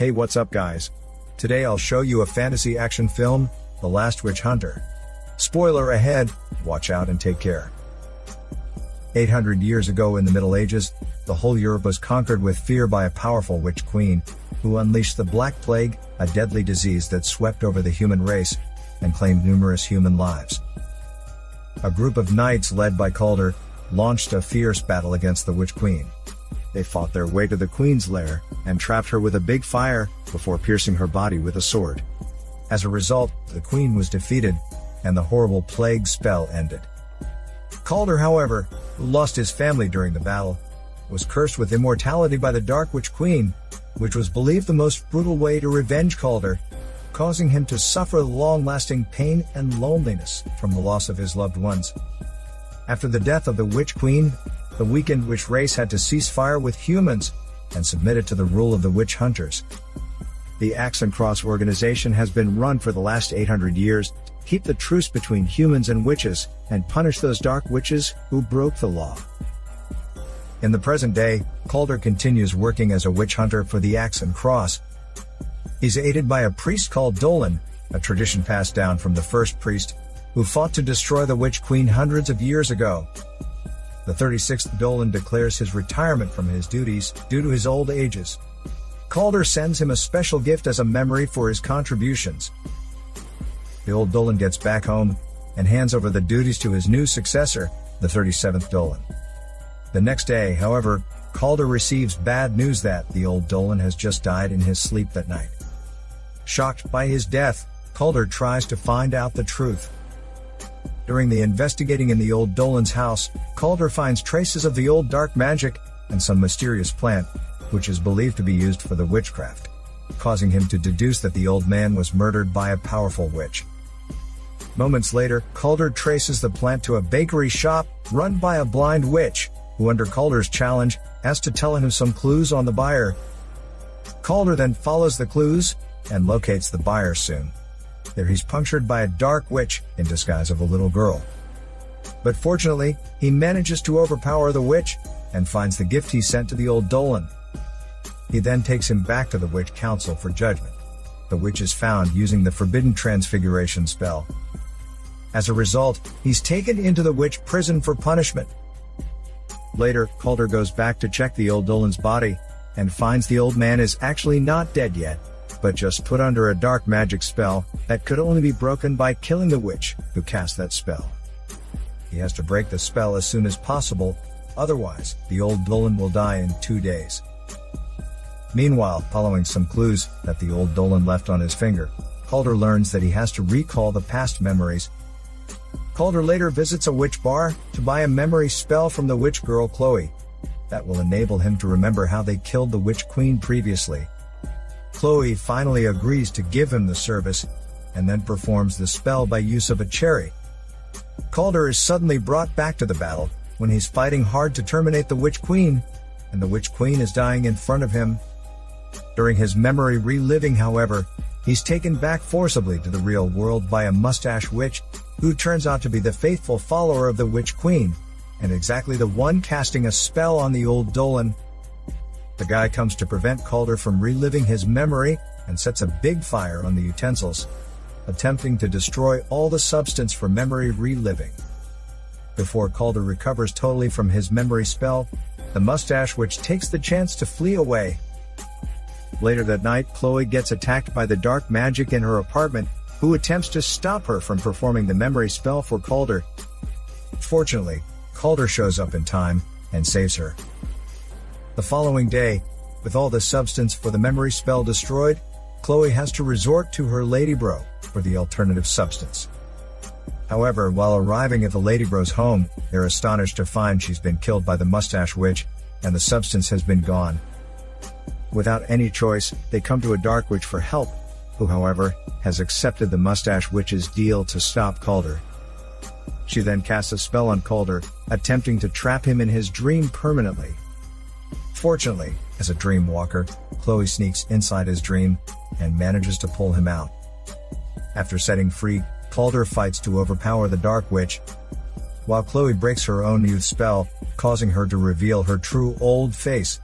Hey, what's up guys? Today I'll show you a fantasy action film, The Last Witch Hunter. Spoiler ahead, watch out and take care. 800 years ago in the Middle Ages, the whole Europe was conquered with fear by a powerful witch queen, who unleashed the Black Plague, a deadly disease that swept over the human race, and claimed numerous human lives. A group of knights led by Calder, launched a fierce battle against the witch queen. They fought their way to the queen's lair, and trapped her with a big fire, before piercing her body with a sword. As a result, the queen was defeated, and the horrible plague spell ended. Calder, however, who lost his family during the battle, was cursed with immortality by the Dark Witch Queen, which was believed the most brutal way to revenge Calder, causing him to suffer long-lasting pain and loneliness from the loss of his loved ones. After the death of the Witch Queen, the weakened witch race had to cease fire with humans, and submitted to the rule of the witch hunters. The Axe and Cross organization has been run for the last 800 years, to keep the truce between humans and witches, and punish those dark witches who broke the law. In the present day, Calder continues working as a witch hunter for the Axe and Cross. He's aided by a priest called Dolan, a tradition passed down from the first priest, who fought to destroy the Witch Queen hundreds of years ago. The 36th Dolan declares his retirement from his duties due to his old ages. Calder sends him a special gift as a memory for his contributions. The old Dolan gets back home, and hands over the duties to his new successor, the 37th Dolan. The next day, however, Calder receives bad news that the old Dolan has just died in his sleep that night. Shocked by his death, Calder tries to find out the truth. During the investigating in the old Dolan's house, Calder finds traces of the old dark magic, and some mysterious plant, which is believed to be used for the witchcraft, causing him to deduce that the old man was murdered by a powerful witch. Moments later, Calder traces the plant to a bakery shop, run by a blind witch, who under Calder's challenge, asks to tell him some clues on the buyer. Calder then follows the clues, and locates the buyer soon. There he's punctured by a dark witch, in disguise of a little girl. But fortunately, he manages to overpower the witch, and finds the gift he sent to the old Dolan. He then takes him back to the witch council for judgment. The witch is found using the forbidden transfiguration spell. As a result, he's taken into the witch prison for punishment. Later, Calder goes back to check the old Dolan's body, and finds the old man is actually not dead yet, but just put under a dark magic spell that could only be broken by killing the witch who cast that spell. He has to break the spell as soon as possible, otherwise, the old Dolan will die in 2 days. Meanwhile, following some clues that the old Dolan left on his finger, Calder learns that he has to recall the past memories. Calder later visits a witch bar to buy a memory spell from the witch girl Chloe that will enable him to remember how they killed the witch queen previously. Chloe finally agrees to give him the service, and then performs the spell by use of a cherry. Calder is suddenly brought back to the battle, when he's fighting hard to terminate the Witch Queen, and the Witch Queen is dying in front of him. During his memory reliving, however, he's taken back forcibly to the real world by a mustache witch, who turns out to be the faithful follower of the Witch Queen, and exactly the one casting a spell on the old Dolan. The guy comes to prevent Calder from reliving his memory, and sets a big fire on the utensils, attempting to destroy all the substance for memory reliving. Before Calder recovers totally from his memory spell, the mustache witch takes the chance to flee away. Later that night, Chloe gets attacked by the dark magic in her apartment, who attempts to stop her from performing the memory spell for Calder. Fortunately, Calder shows up in time, and saves her. The following day, with all the substance for the memory spell destroyed, Chloe has to resort to her ladybro for the alternative substance. However, while arriving at the ladybro's home, they're astonished to find she's been killed by the mustache witch, and the substance has been gone. Without any choice, they come to a dark witch for help, who however, has accepted the mustache witch's deal to stop Calder. She then casts a spell on Calder, attempting to trap him in his dream permanently. Fortunately, as a dream walker, Chloe sneaks inside his dream, and manages to pull him out. After setting free, Calder fights to overpower the Dark Witch, while Chloe breaks her own youth spell, causing her to reveal her true old face.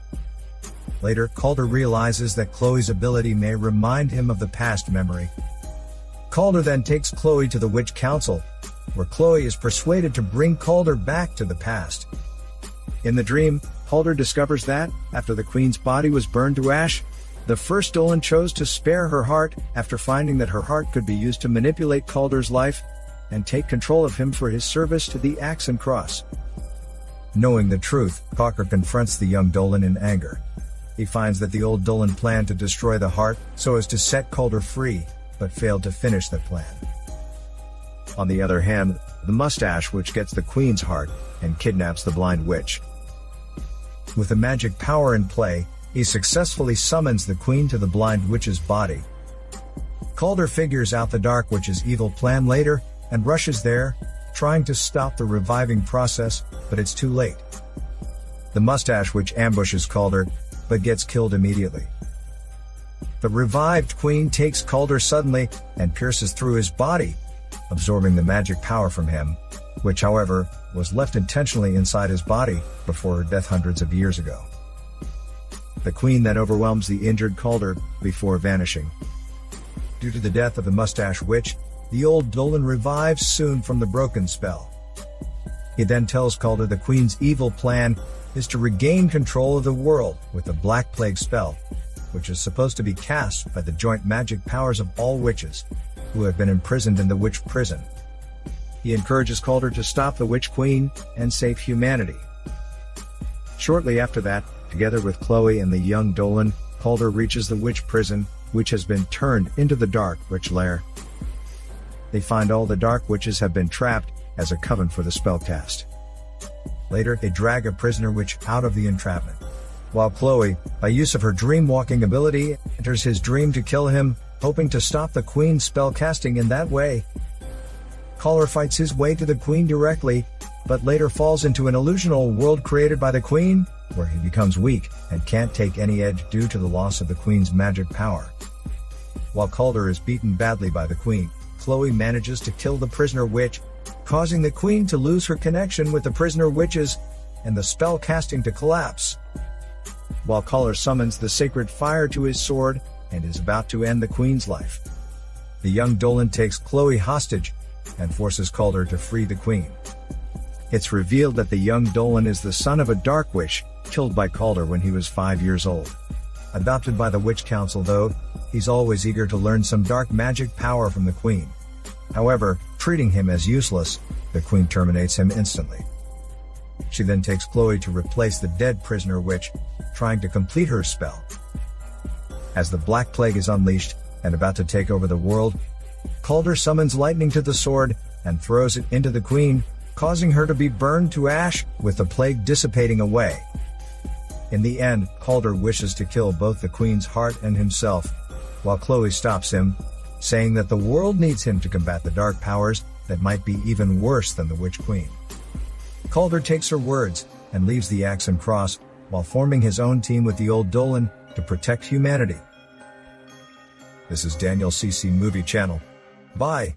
Later, Calder realizes that Chloe's ability may remind him of the past memory. Calder then takes Chloe to the Witch Council, where Chloe is persuaded to bring Calder back to the past. In the dream, Calder discovers that, after the Queen's body was burned to ash, the first Dolan chose to spare her heart after finding that her heart could be used to manipulate Calder's life and take control of him for his service to the Axe and Cross. Knowing the truth, Calder confronts the young Dolan in anger. He finds that the old Dolan planned to destroy the heart so as to set Calder free, but failed to finish that plan. On the other hand, the Mustache Witch gets the Queen's heart and kidnaps the Blind Witch. With the magic power in play, he successfully summons the Queen to the Blind Witch's body. Calder figures out the Dark Witch's evil plan later and rushes there, trying to stop the reviving process, but it's too late. The Mustache Witch ambushes Calder, but gets killed immediately. The revived Queen takes Calder suddenly and pierces through his body, absorbing the magic power from him, which, however, was left intentionally inside his body before her death hundreds of years ago. The Queen then overwhelms the injured Calder before vanishing. Due to the death of the Mustache Witch, the old Dolan revives soon from the broken spell. He then tells Calder the Queen's evil plan is to regain control of the world with the Black Plague spell, which is supposed to be cast by the joint magic powers of all witches, who have been imprisoned in the Witch Prison. He encourages Calder to stop the Witch Queen and save humanity. Shortly after that, together with Chloe and the young Dolan, Calder reaches the Witch Prison, which has been turned into the Dark Witch Lair. They find all the Dark Witches have been trapped as a coven for the spell cast. Later, they drag a prisoner witch out of the entrapment, while Chloe, by use of her dream-walking ability, enters his dream to kill him, hoping to stop the Queen's spell casting in that way. Calder fights his way to the Queen directly, but later falls into an illusional world created by the Queen, where he becomes weak and can't take any edge due to the loss of the Queen's magic power. While Calder is beaten badly by the Queen, Chloe manages to kill the prisoner witch, causing the Queen to lose her connection with the prisoner witches and the spell casting to collapse. While Calder summons the sacred fire to his sword and is about to end the Queen's life, the young Dolan takes Chloe hostage and forces Calder to free the Queen. It's revealed that the young Dolan is the son of a Dark Witch, killed by Calder when he was 5 years old. Adopted by the Witch Council though, he's always eager to learn some dark magic power from the Queen. However, treating him as useless, the Queen terminates him instantly. She then takes Chloe to replace the dead prisoner witch, trying to complete her spell. As the Black Plague is unleashed and about to take over the world, Calder summons lightning to the sword and throws it into the Queen, causing her to be burned to ash, with the plague dissipating away. In the end, Calder wishes to kill both the Queen's heart and himself, while Chloe stops him, saying that the world needs him to combat the dark powers that might be even worse than the Witch Queen. Calder takes her words and leaves the Axe and Cross, while forming his own team with the old Dolan to protect humanity. This is Daniel CC Movie Channel. Bye.